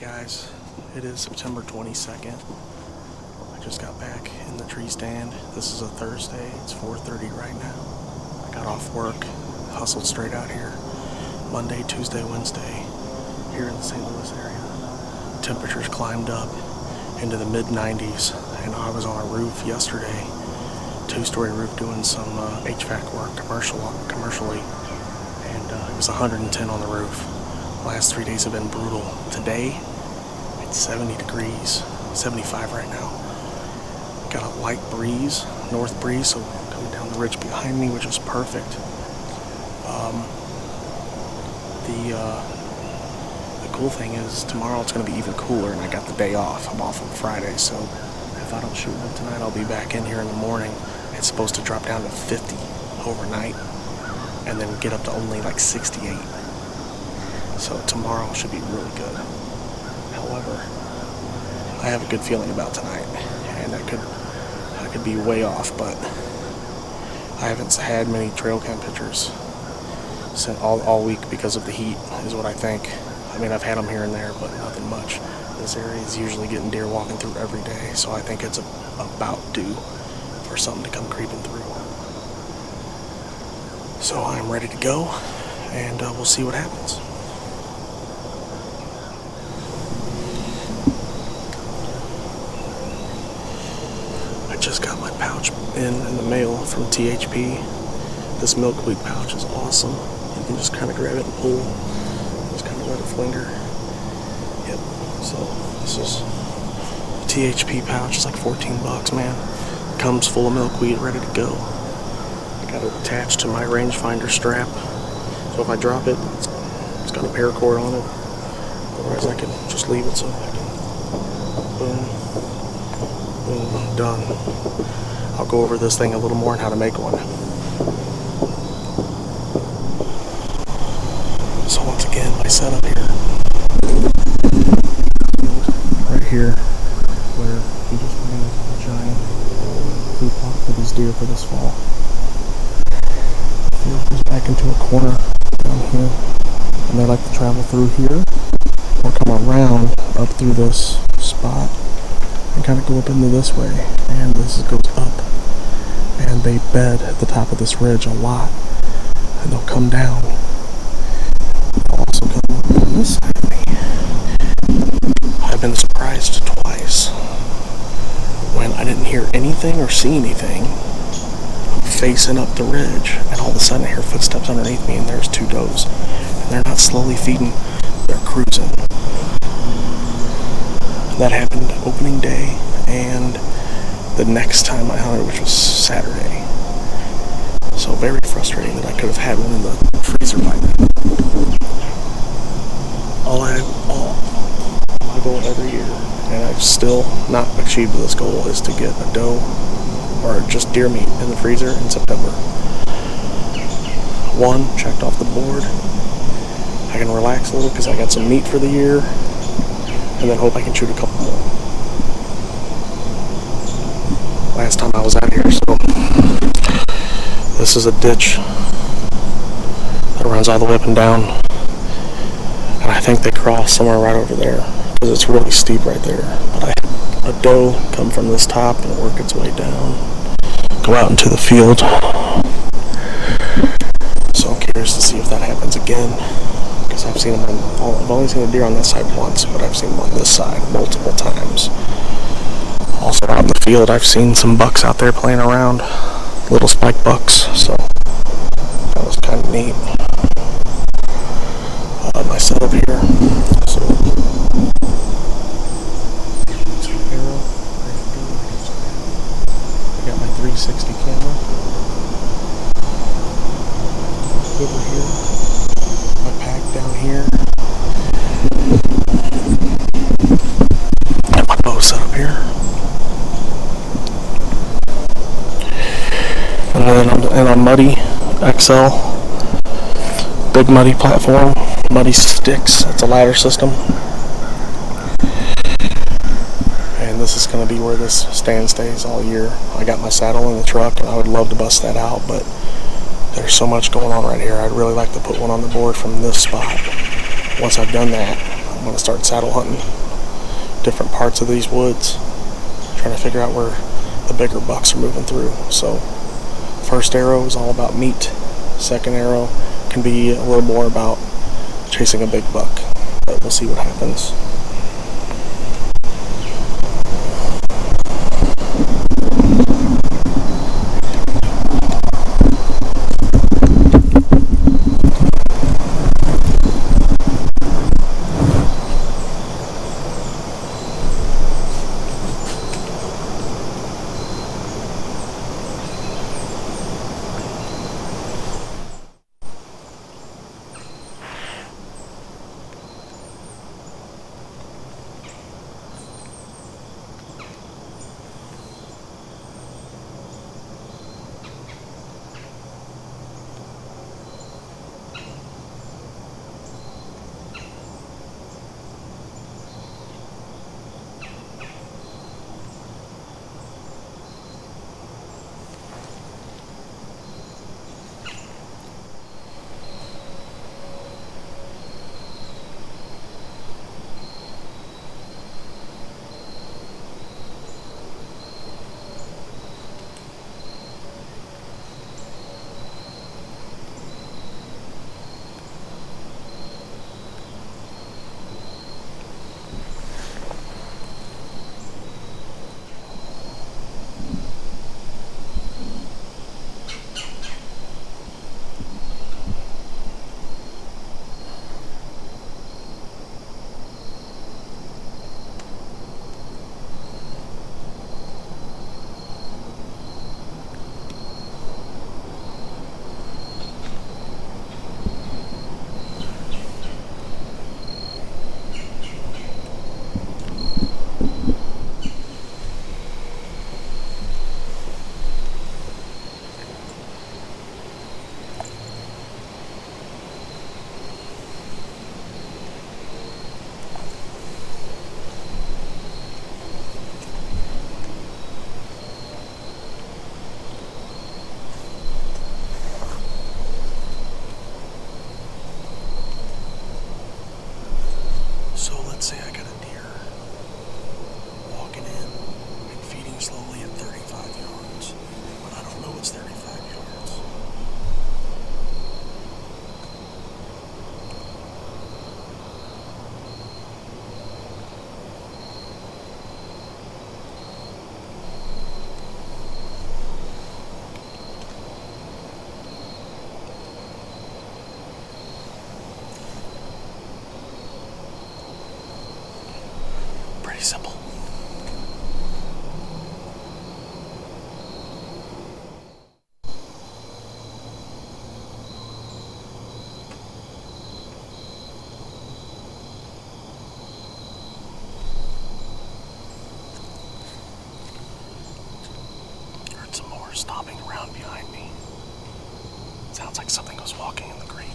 guys, it is September 22nd. I just got back in the tree stand. This is a Thursday. It's 4:30 right now. I got off work, hustled straight out here. Monday, Tuesday, Wednesday, here in the St. Louis area. Temperatures climbed up into the mid-90s, and I was on a roof yesterday, two-story roof, doing some HVAC work commercially, and it was 110 on the roof. Last 3 days have been brutal. Today, it's 70 degrees, 75 right now. Got a light breeze, north breeze, so coming down the ridge behind me, which is perfect. The cool thing is tomorrow it's going to be even cooler, and I got the day off. I'm off on Friday, so if I don't shoot one tonight, I'll be back in here in the morning. It's supposed to drop down to 50 overnight, and then get up to only like 68. So tomorrow should be really good. However, I have a good feeling about tonight, and I could be way off, but I haven't had many trail cam pictures since all week because of the heat, is what I think. I mean, I've had them here and there, but nothing much. This area is usually getting deer walking through every day, so I think it's about due for something to come creeping through. So I'm ready to go, and we'll see what happens. I just got my pouch in the mail from THP. This milkweed pouch is awesome. You can just kind of grab it and pull. Just kind of let it flinger. Yep. So this is a THP pouch. It's like 14 bucks, man. Comes full of milkweed, ready to go. I got it attached to my rangefinder strap. So if I drop it, it's got a paracord on it. Otherwise, I can just leave it so I can boom. Boom, done. I'll go over this thing a little more and how to make one. So once again, my setup here. Right here, where he just made a giant food plot for these deer for this fall. The field goes back into a corner down here, and they like to travel through here, or come around up through this spot, and kind of go up into this way, and this goes up, and they bed at the top of this ridge a lot, and they'll come down. They'll also come on this side of me. I've been surprised twice when I didn't hear anything or see anything facing up the ridge, and all of a sudden I hear footsteps underneath me, and there's two does, and they're not slowly feeding, they're cruising. That happened opening day and the next time I hunted, which was Saturday. So very frustrating that I could have had one in the freezer by now. My goal every year, and I've still not achieved this goal, is to get a doe or just deer meat in the freezer in September. One, checked off the board. I can relax a little because I got some meat for the year, and then hope I can shoot a couple more. Last time I was out here, so this is a ditch that runs all the way up and down, and I think they cross somewhere right over there because it's really steep right there. But I had a doe come from this top and work its way down, go out into the field. So I'm curious to see if that happens again. I've seen them I've only seen a deer on this side once, but I've seen them on this side multiple times. Also out in the field, I've seen some bucks out there playing around, little spike bucks, so that was kind of neat. My setup here, so arrow, I got my 360 camera over here. My pack down here. Got my bow set up here. And a Muddy XL, big Muddy platform, Muddy sticks. It's a ladder system. And this is going to be where this stand stays all year. I got my saddle in the truck, and I would love to bust that out, but there's so much going on right here. I'd really like to put one on the board from this spot. Once I've done that, I'm going to start saddle hunting different parts of these woods, trying to figure out where the bigger bucks are moving through. So first arrow is all about meat. Second arrow can be a little more about chasing a big buck, but we'll see what happens. So let's say I got a deer walking in and feeding slowly at 35 yards, but I don't know it's 35 yards. Pretty simple. Heard some more stomping around behind me. Sounds like something was walking in the creek.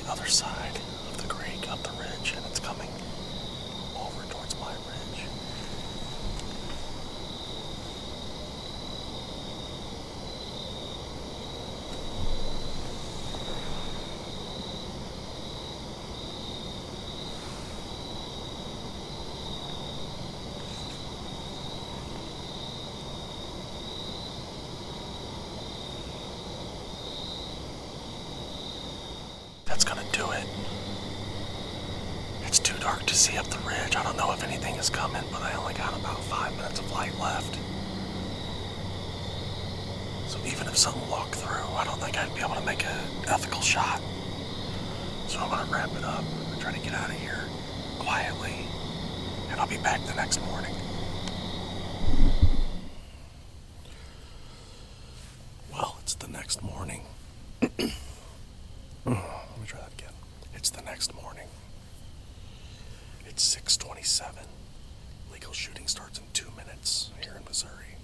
Other side of the creek, up the ridge, and it's coming over towards my ridge. That's gonna do it. It's too dark to see up the ridge. I don't know if anything is coming, but I only got about 5 minutes of light left. So even if something walked through, I don't think I'd be able to make an ethical shot. So I'm gonna wrap it up and try to get out of here quietly, and I'll be back the next morning. Well, it's the next morning. Let me try that again. It's the next morning. It's 6:27. Legal shooting starts in 2 minutes here in Missouri.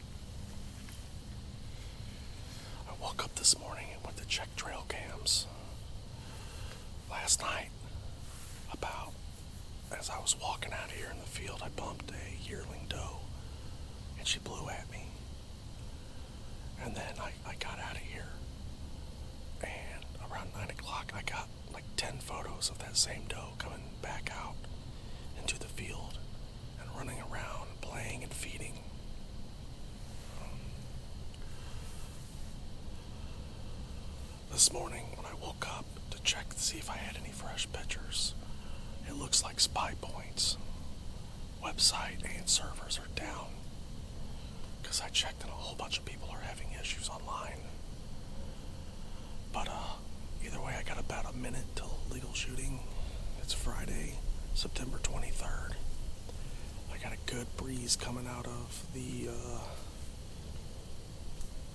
I woke up this morning and went to check trail cams. Last night, as I was walking out here in the field, I bumped a yearling doe and she blew at me. And then I got out of here, and around 9 o'clock I got like 10 photos of that same doe coming back out into the field and running around, playing and feeding. This morning when I woke up to check to see if I had any fresh pictures, it looks like Spy Point's website and servers are down, because I checked and a whole bunch of people are having issues online. But either way, I got about a minute till legal shooting. It's Friday, September 23rd. I got a good breeze coming out of the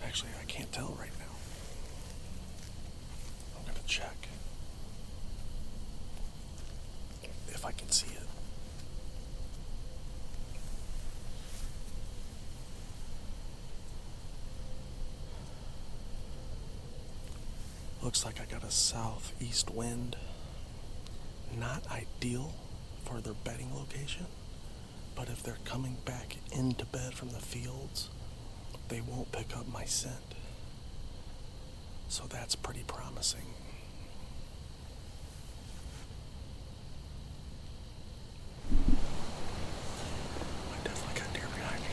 actually I can't tell right now. I'm gonna check if I can see it. Looks like I got a southeast wind. Not ideal for their bedding location, but if they're coming back into bed from the fields, they won't pick up my scent. So that's pretty promising. I definitely got deer behind me.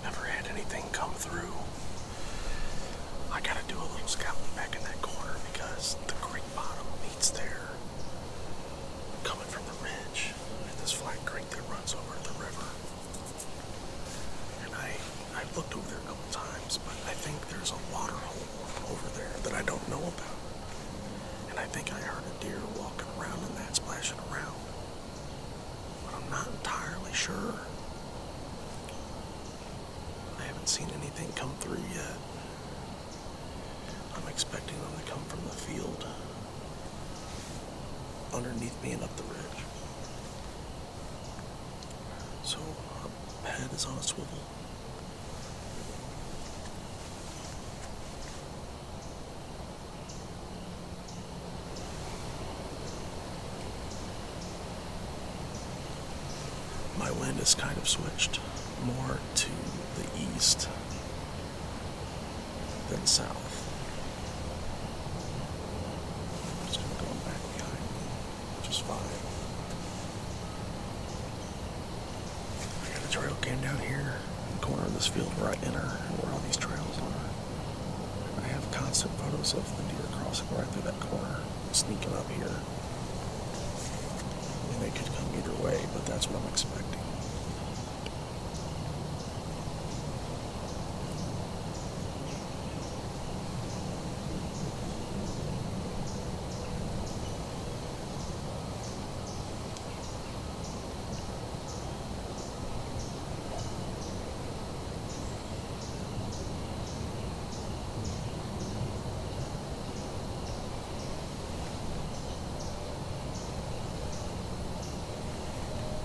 Never had anything come through. I gotta do a little scouting back in that corner because the creek bottom meets there, coming from the ridge, and this flat creek that runs over the river. And I looked over there a couple times, but I think there's a water hole over there that I don't know about. And I think I heard a deer walking around in that, splashing around. But I'm not entirely sure. I haven't seen anything come through yet. I'm expecting them to come from the field underneath me and up the ridge. So my head is on a swivel. My wind has kind of switched more to the east than south. It's kind of going back behind me, which is fine. I got a trail came down here in the corner of this field where I enter and where all these trails are. I have constant photos of the deer crossing right through that corner, sneaking up here. I mean, they could come either way, but that's what I'm expecting.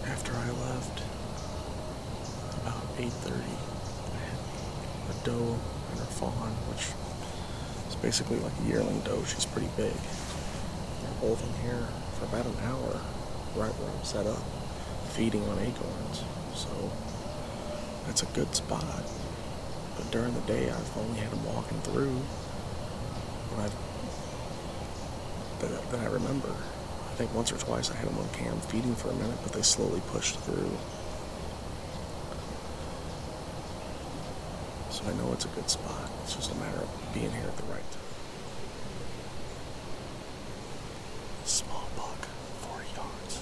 After I left, about 8:30, I had a doe and her fawn, which is basically like a yearling doe. She's pretty big. They're both in here for about an hour, right where I'm set up, feeding on acorns. So that's a good spot. But during the day, I've only had them walking through. That I remember. I think once or twice I had them on cam feeding for a minute, but they slowly pushed through. So I know it's a good spot. It's just a matter of being here at the right time. Small buck, 40 yards.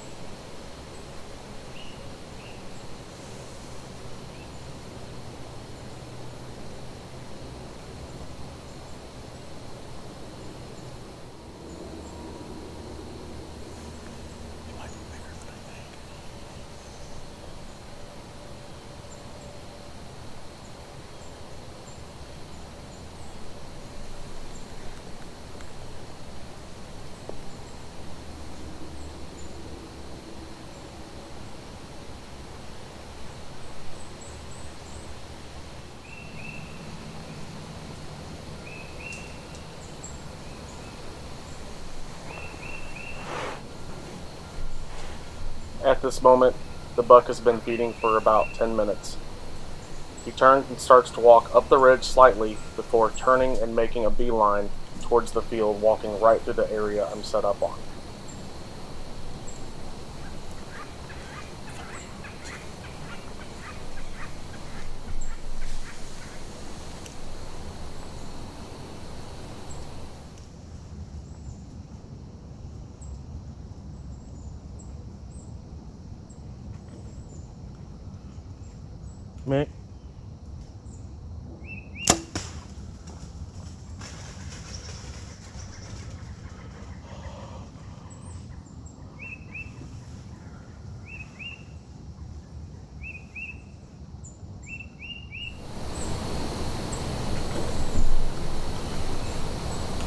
At this moment, the buck has been feeding for about 10 minutes. He turns and starts to walk up the ridge slightly before turning and making a beeline towards the field, walking right through the area I'm set up on. Mick.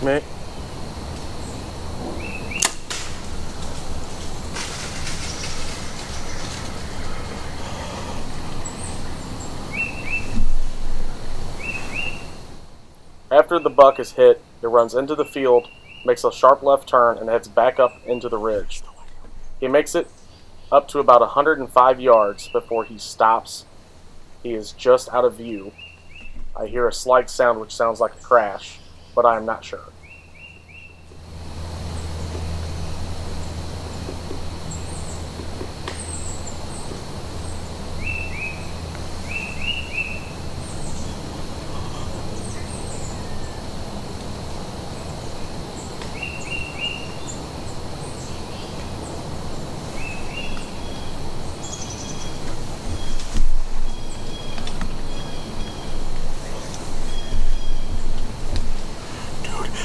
Mick. After the buck is hit, it runs into the field, makes a sharp left turn, and heads back up into the ridge. He makes it up to about 105 yards before he stops. He is just out of view. I hear a slight sound which sounds like a crash, but I am not sure.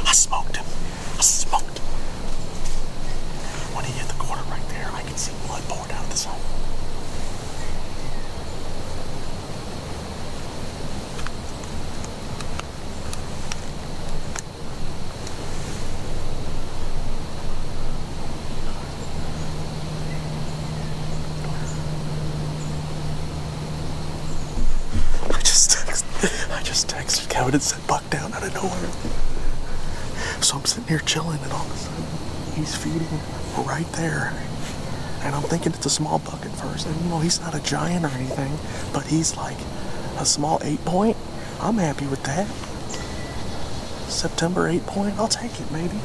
I smoked him. I smoked him. When he hit the corner right there, I could see blood pouring out of the side. I just texted Kevin and said buck down out of nowhere. So I'm sitting here chilling, and all of a sudden he's feeding right there. And I'm thinking it's a small buck at first. And he's not a giant or anything, but he's like a small 8-point. I'm happy with that. September 8-point, I'll take it, maybe.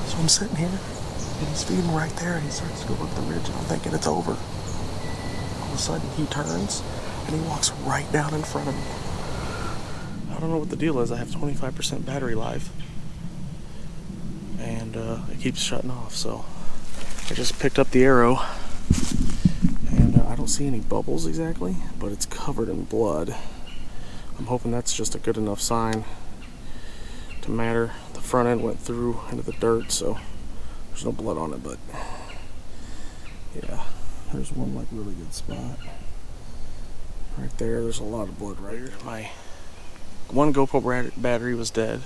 So I'm sitting here, and he's feeding right there, and he starts to go up the ridge, and I'm thinking it's over. All of a sudden he turns, and he walks right down in front of me. I don't know what the deal is. I have 25% battery life, and it keeps shutting off. So I just picked up the arrow, and I don't see any bubbles exactly, but it's covered in blood. I'm hoping that's just a good enough sign to matter. The front end went through into the dirt, so there's no blood on it, but yeah, there's one like really good spot right there. There's a lot of blood right here. My one GoPro battery was dead.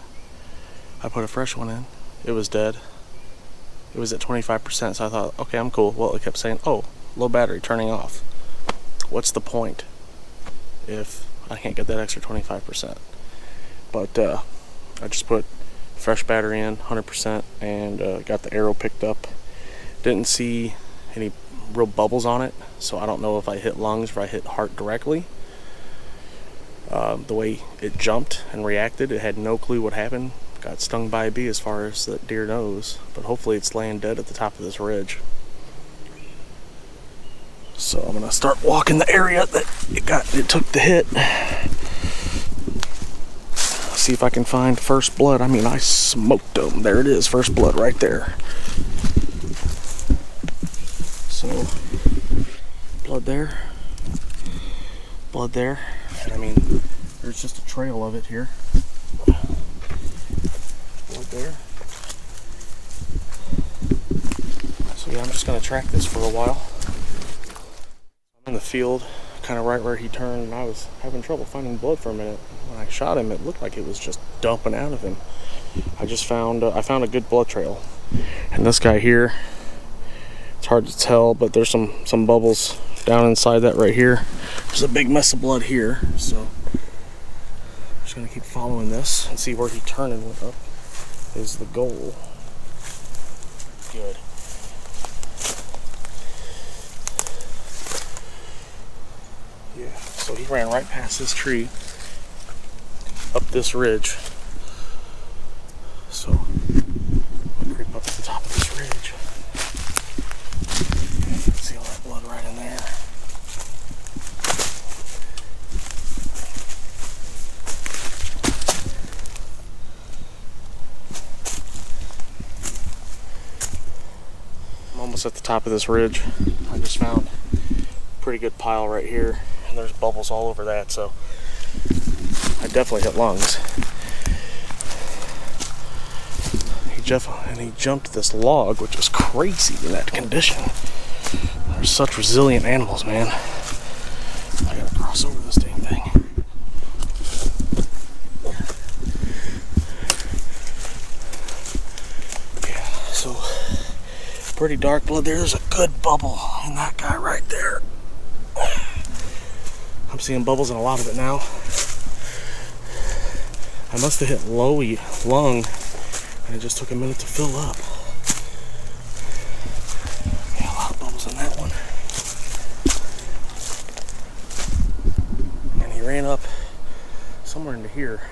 I put a fresh one in. It was dead. It was at 25%, so I thought, okay, I'm cool. Well, it kept saying, oh, low battery, turning off. What's the point if I can't get that extra 25%? But I just put fresh battery in, 100%, and got the arrow picked up. Didn't see any real bubbles on it, so I don't know if I hit lungs or I hit heart directly. The way it jumped and reacted, it had no clue what happened. Got stung by a bee as far as that deer knows, but hopefully it's laying dead at the top of this ridge. So I'm gonna start walking the area that it took the hit. See if I can find first blood. I mean, I smoked them. There it is, first blood right there. So blood there, blood there. And I mean, there's just a trail of it here. Blood there. So yeah, I'm just gonna track this for a while. I'm in the field, kind of right where he turned, and I was having trouble finding blood for a minute. When I shot him, it looked like it was just dumping out of him. I just found I found a good blood trail. And this guy here, it's hard to tell, but there's some bubbles down inside that right here. There's a big mess of blood here, so I'm just gonna keep following this and see where he turned and went up is the goal. Good. ran right past this tree up this ridge. So I'll creep up to the top of this ridge. See all that blood right in there. I'm almost at the top of this ridge. I just found a pretty good pile right here, and there's bubbles all over that, so I definitely hit lungs. He jumped this log, which is crazy in that condition. They're such resilient animals, man. I gotta cross over this dang thing. Yeah, so pretty dark blood there. There's a good bubble in that guy right there. I'm seeing bubbles in a lot of it now. I must have hit lowy lung, and it just took a minute to fill up. Yeah, a lot of bubbles in that one. And he ran up somewhere into here.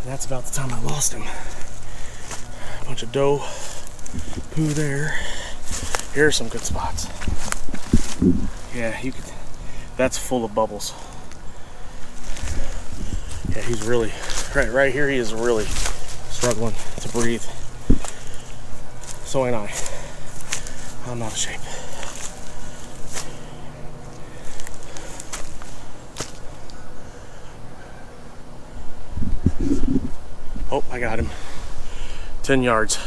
And that's about the time I lost him. A bunch of doe poo there. Here are some good spots. Yeah, you could. That's full of bubbles. Yeah, he's really right here. He is really struggling to breathe. So ain't I. I'm out of shape. Oh, I got him. 10 yards.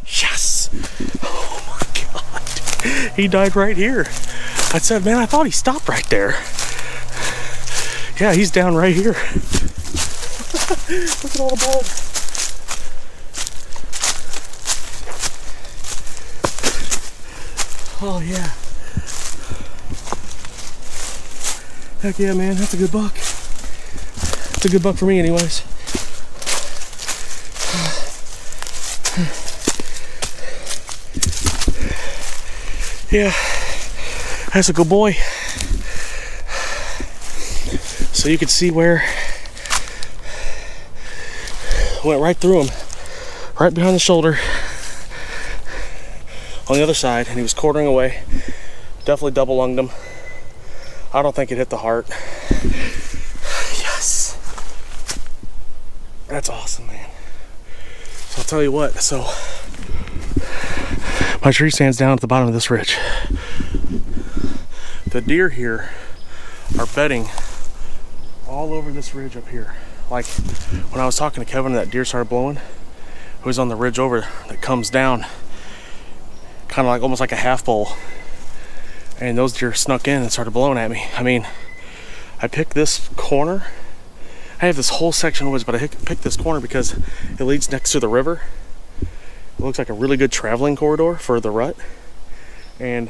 Yes! Oh my God. He died right here. I said, man, I thought he stopped right there. Yeah, he's down right here. Look at all the blood. Oh yeah. Heck yeah, man, that's a good buck. It's a good buck for me anyways. Yeah, that's a good boy. So you could see where went right through him, right behind the shoulder on the other side, and he was quartering away. Definitely double lunged him. I don't think it hit the heart. Yes, that's awesome, man. So I'll tell you what, so my tree stands down at the bottom of this ridge. The deer here are bedding all over this ridge up here. Like when I was talking to Kevin and that deer started blowing, it was on the ridge over that comes down, kind of like almost like a half bowl. And those deer snuck in and started blowing at me. I mean, I picked this corner. I have this whole section of woods, but I picked this corner because it leads next to the river. It looks like a really good traveling corridor for the rut. And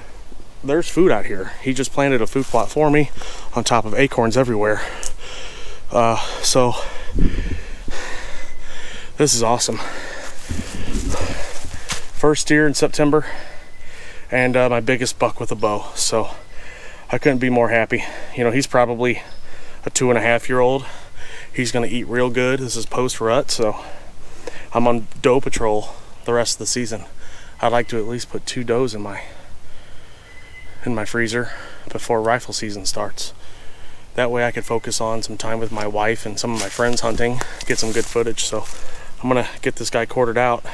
there's food out here. He just planted a food plot for me on top of acorns everywhere. So this is awesome. First deer in September, and my biggest buck with a bow. So I couldn't be more happy. You know, he's probably a 2.5-year-old. He's gonna eat real good. This is post rut, so I'm on doe patrol the rest of the season. I'd like to at least put 2 does in my freezer before rifle season starts. That way I could focus on some time with my wife and some of my friends hunting, get some good footage. So I'm gonna get this guy quartered out